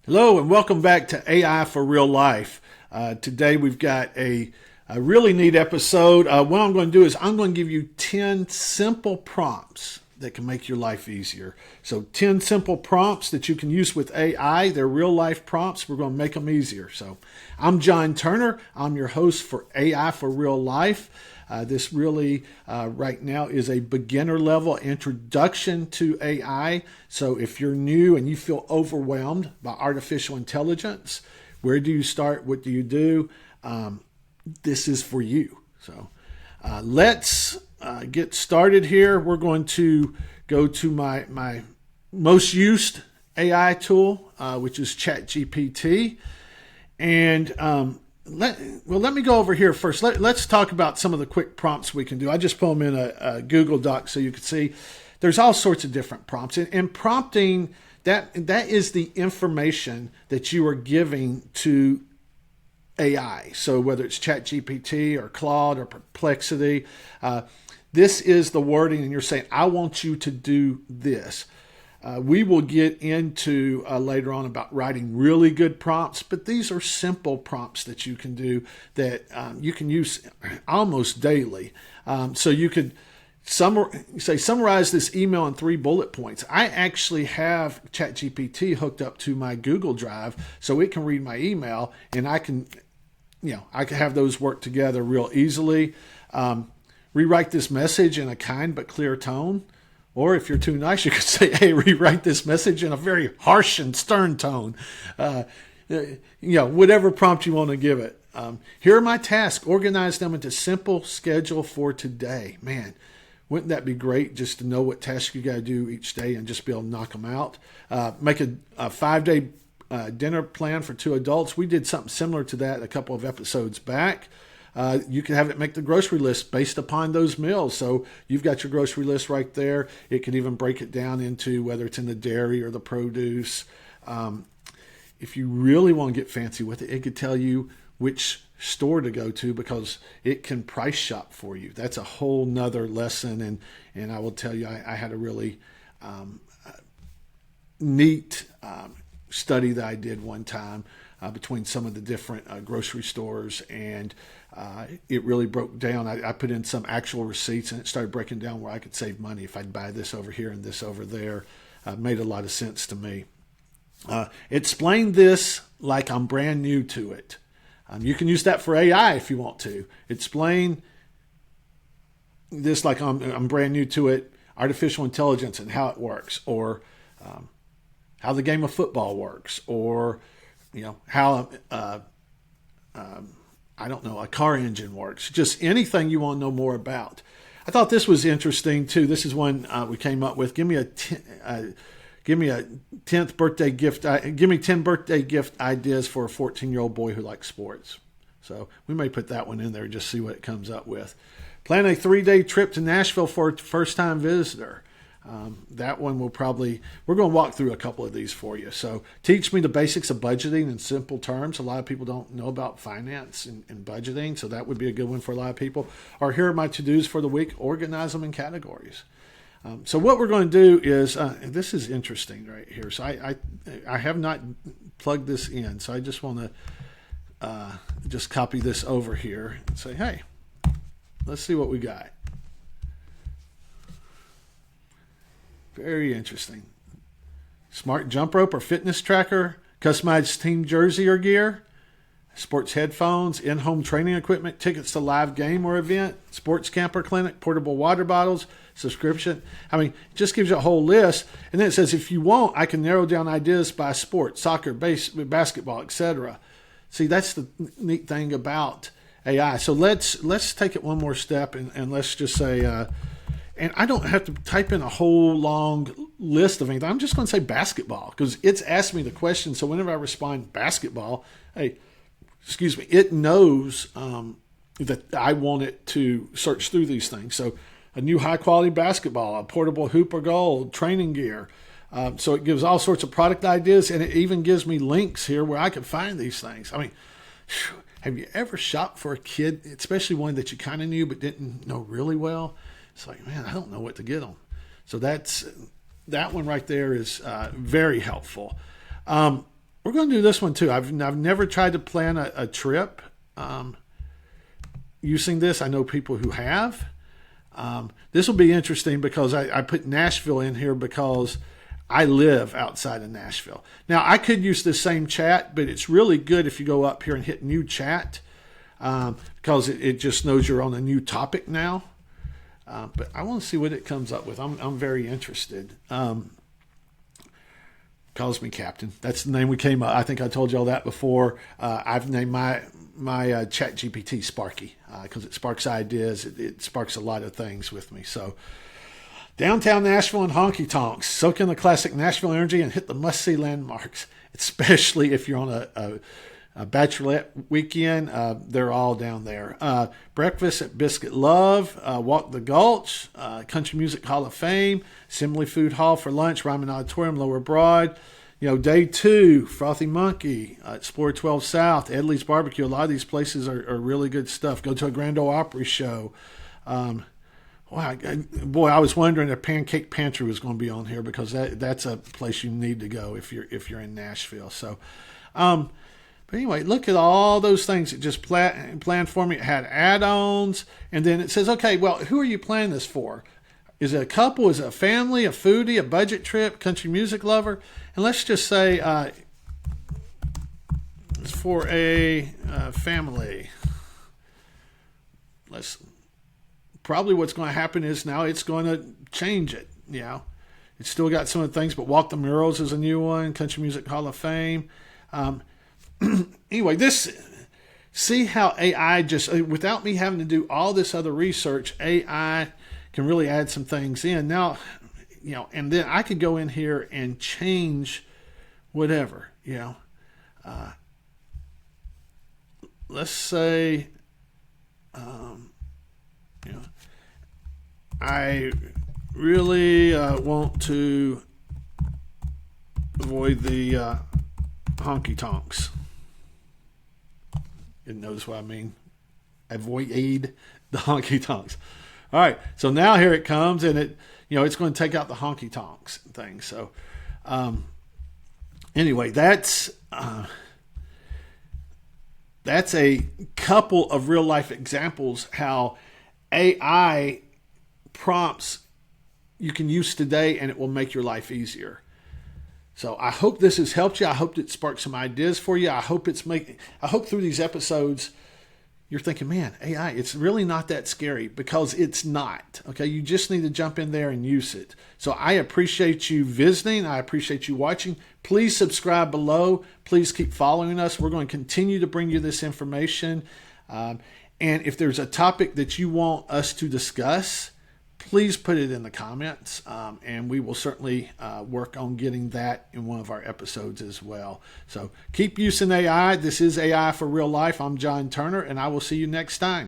Hello and welcome back to AI for Real Life. Today we've got a really neat episode. What I'm going to do is I'm going to give you 10 simple prompts that can make your life easier. So 10 simple prompts that you can use with AI. They're real life prompts. We're going to make them easier. So I'm John Turner. I'm your host for AI for Real Life. This really right now is a beginner level introduction to AI. So if you're new and you feel overwhelmed by artificial intelligence, where do you start? What do you do? This is for you. So let's get started here. We're going to go to my most used AI tool, which is ChatGPT. And let me go over here first. Let's talk about some of the quick prompts we can do. I just put them in a Google Doc so you can see. There's all sorts of different prompts. And prompting, that is the information that you are giving to AI. So whether it's ChatGPT or Claude or Perplexity, this is the wording, and you're saying, I want you to do this. We will get into later on about writing really good prompts, but these are simple prompts that you can do that you can use almost daily. So you could summarize this email in 3 bullet points. I actually have ChatGPT hooked up to my Google Drive so it can read my email, and I can have those work together real easily. Rewrite this message in a kind but clear tone. Or if you're too nice, you could say, hey, rewrite this message in a very harsh and stern tone. Whatever prompt you want to give it. Here are my tasks. Organize them into simple schedule for today. Man, wouldn't that be great just to know what tasks you got to do each day and just be able to knock them out? Make a 5-day dinner plan for 2 adults. We did something similar to that a couple of episodes back. You can have it make the grocery list based upon those meals. So you've got your grocery list right there. It can even break it down into whether it's in the dairy or the produce. If you really want to get fancy with it, it could tell you which store to go to because it can price shop for you. That's a whole nother lesson. And I will tell you, I had a really neat study that I did one time between some of the different grocery stores, and it really broke down. I put in some actual receipts, and it started breaking down where I could save money if I'd buy this over here and this over there. Made a lot of sense to me. Explain this like I'm brand new to it. You can use that for AI if you want to. Explain this like I'm brand new to it, artificial intelligence and how it works, or how the game of football works, or how I don't know, a car engine works. Just anything you want to know more about. I thought this was interesting too. This is one we came up with. Give me a 10th birthday gift. Give me 10 birthday gift ideas for a 14-year-old boy who likes sports. So we may put that one in there, just see what it comes up with. Plan a 3-day trip to Nashville for a first-time visitor. That one we're going to walk through a couple of these for you. So teach me the basics of budgeting in simple terms. A lot of people don't know about finance and budgeting, so that would be a good one for a lot of people. Or here are my to-dos for the week. Organize them in categories. So what we're going to do is, this is interesting right here. So I have not plugged this in, so I just want to just copy this over here and say, hey, let's see what we got. Very interesting. Smart jump rope or fitness tracker, customized team jersey or gear, sports headphones, in-home training equipment, tickets to live game or event, sports camp or clinic, portable water bottles, subscription. I mean, it just gives you a whole list. And then it says, if you want, I can narrow down ideas by sport, soccer, basketball, etc. See, that's the neat thing about AI. So let's take it one more step and let's just say, and I don't have to type in a whole long list of anything. I'm just going to say basketball because it's asked me the question. So whenever I respond basketball, it knows that I want it to search through these things. So a new high quality basketball, a portable hoop or goal, training gear. So it gives all sorts of product ideas, and it even gives me links here where I can find these things. I mean, have you ever shopped for a kid, especially one that you kind of knew but didn't know really well? It's like, man, I don't know what to get them. So that one right there is very helpful. we're going to do this one too. I've never tried to plan a trip using this. I know people who have. This will be interesting because I put Nashville in here because I live outside of Nashville. Now, I could use the same chat, but it's really good if you go up here and hit new chat because it just knows you're on a new topic now. But I want to see what it comes up with. I'm very interested. Calls me Captain. That's the name we came up. I think I told you all that before. I've named my ChatGPT Sparky because it sparks ideas. It sparks a lot of things with me. So, downtown Nashville and honky-tonks. Soak in the classic Nashville energy and hit the must-see landmarks, especially if you're on a bachelorette weekend. They're all down there. Breakfast at Biscuit Love, Walk the Gulch, Country Music Hall of Fame, Assembly Food Hall for lunch, Ryman Auditorium, Lower Broad. Day 2, Frothy Monkey, Explore 12 South, Edley's Barbecue. A lot of these places are really good stuff. Go to a Grand Ole Opry show. Boy, I was wondering if Pancake Pantry was going to be on here because that's a place you need to go if you're in Nashville. So, but anyway, look at all those things it just planned for me. It had add-ons, and then it says, okay, well, who are you planning this for? Is it a couple? Is it a family, a foodie, a budget trip, country music lover? And let's just say it's for a family. Probably what's going to happen is now it's going to change it. It's still got some of the things, but Walk the Murals is a new one. Country Music Hall of Fame. Anyway, see how AI just, without me having to do all this other research, AI can really add some things in. Now, and then I could go in here and change whatever, let's say, I really want to avoid the honky-tonks. It knows what I mean. Avoid the honky-tonks. All right, so now here it comes, and it's going to take out the honky-tonks thing. So, anyway, that's a couple of real life examples how AI prompts you can use today, and it will make your life easier. So I hope this has helped you. I hope it sparked some ideas for you. I hope through these episodes you're thinking, man, AI, it's really not that scary, because it's not. Okay, you just need to jump in there and use it. So I appreciate you visiting. I appreciate you watching. Please subscribe below. Please keep following us. We're going to continue to bring you this information. And if there's a topic that you want us to discuss, please put it in the comments, and we will certainly work on getting that in one of our episodes as well. So keep using AI. This is AI for real life. I'm John Turner, and I will see you next time.